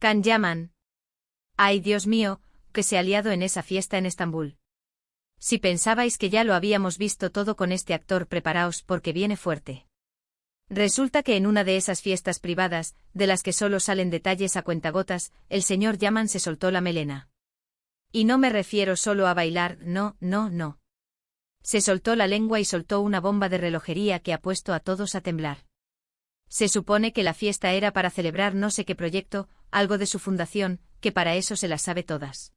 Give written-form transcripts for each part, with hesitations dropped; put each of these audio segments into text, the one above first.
Can Yaman. Ay, Dios mío, que se ha liado en esa fiesta en Estambul. Si pensabais que ya lo habíamos visto todo con este actor, preparaos porque viene fuerte. Resulta que en una de esas fiestas privadas, de las que solo salen detalles a cuentagotas, el señor Yaman se soltó la melena. Y no me refiero solo a bailar, no. Se soltó la lengua y soltó una bomba de relojería que ha puesto a todos a temblar. Se supone que la fiesta era para celebrar no sé qué proyecto, algo de su fundación, que para eso se las sabe todas.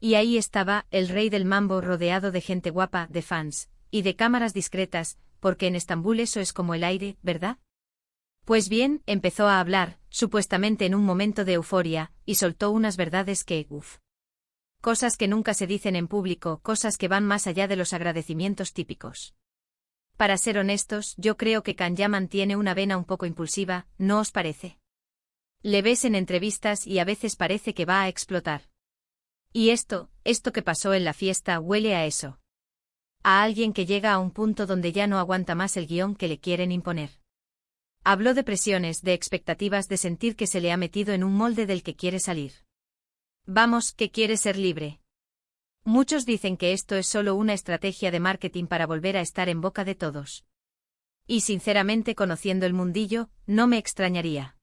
Y ahí estaba, el rey del mambo rodeado de gente guapa, de fans, y de cámaras discretas, porque en Estambul eso es como el aire, ¿verdad? Pues bien, empezó a hablar, supuestamente en un momento de euforia, y soltó unas verdades que, cosas que nunca se dicen en público, cosas que van más allá de los agradecimientos típicos. Para ser honestos, yo creo que Can Yaman tiene una vena un poco impulsiva, ¿no os parece? Le ves en entrevistas y a veces parece que va a explotar. Y esto que pasó en la fiesta huele a eso. A alguien que llega a un punto donde ya no aguanta más el guión que le quieren imponer. Habló de presiones, de expectativas, de sentir que se le ha metido en un molde del que quiere salir. Vamos, que quiere ser libre. Muchos dicen que esto es solo una estrategia de marketing para volver a estar en boca de todos. Y sinceramente, conociendo el mundillo, no me extrañaría.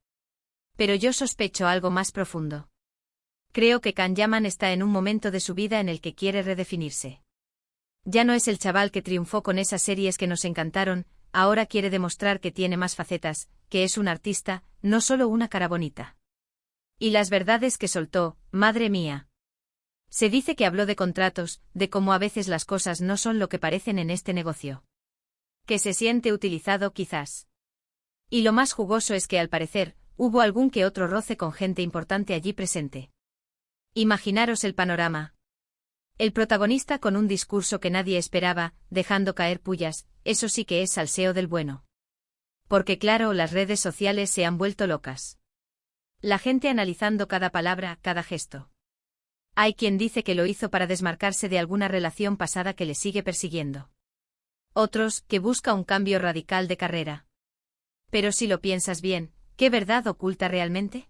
Pero yo sospecho algo más profundo. Creo que Can Yaman está en un momento de su vida en el que quiere redefinirse. Ya no es el chaval que triunfó con esas series que nos encantaron, ahora quiere demostrar que tiene más facetas, que es un artista, no solo una cara bonita. Y las verdades que soltó, madre mía. Se dice que habló de contratos, de cómo a veces las cosas no son lo que parecen en este negocio. Que se siente utilizado quizás. Y lo más jugoso es que al parecer, hubo algún que otro roce con gente importante allí presente. Imaginaros el panorama. El protagonista con un discurso que nadie esperaba, dejando caer pullas, eso sí que es salseo del bueno. Porque claro, las redes sociales se han vuelto locas. La gente analizando cada palabra, cada gesto. Hay quien dice que lo hizo para desmarcarse de alguna relación pasada que le sigue persiguiendo. Otros, que busca un cambio radical de carrera. Pero si lo piensas bien, ¿qué verdad oculta realmente?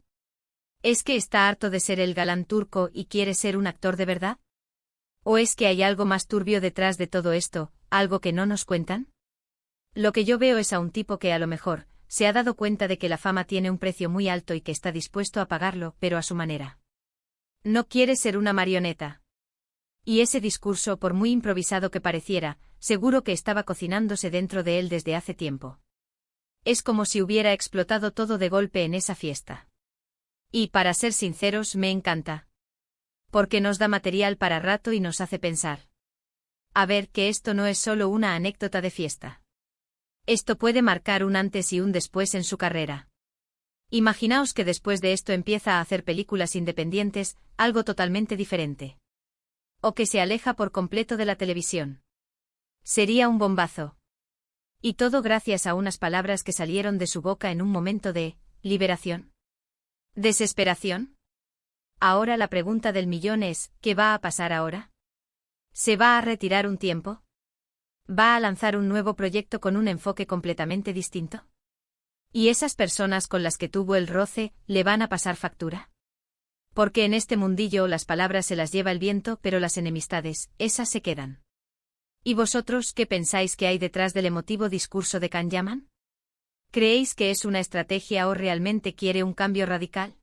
¿Es que está harto de ser el galán turco y quiere ser un actor de verdad? ¿O es que hay algo más turbio detrás de todo esto, algo que no nos cuentan? Lo que yo veo es a un tipo que a lo mejor se ha dado cuenta de que la fama tiene un precio muy alto y que está dispuesto a pagarlo, pero a su manera. No quiere ser una marioneta. Y ese discurso, por muy improvisado que pareciera, seguro que estaba cocinándose dentro de él desde hace tiempo. Es como si hubiera explotado todo de golpe en esa fiesta. Y, para ser sinceros, me encanta. Porque nos da material para rato y nos hace pensar. A ver, que esto no es solo una anécdota de fiesta. Esto puede marcar un antes y un después en su carrera. Imaginaos que después de esto empieza a hacer películas independientes, algo totalmente diferente. O que se aleja por completo de la televisión. Sería un bombazo. Y todo gracias a unas palabras que salieron de su boca en un momento de liberación. ¿Desesperación? Ahora la pregunta del millón es, ¿qué va a pasar ahora? ¿Se va a retirar un tiempo? ¿Va a lanzar un nuevo proyecto con un enfoque completamente distinto? ¿Y esas personas con las que tuvo el roce, le van a pasar factura? Porque en este mundillo las palabras se las lleva el viento, pero las enemistades, esas se quedan. ¿Y vosotros qué pensáis que hay detrás del emotivo discurso de Can Yaman? ¿Creéis que es una estrategia o realmente quiere un cambio radical?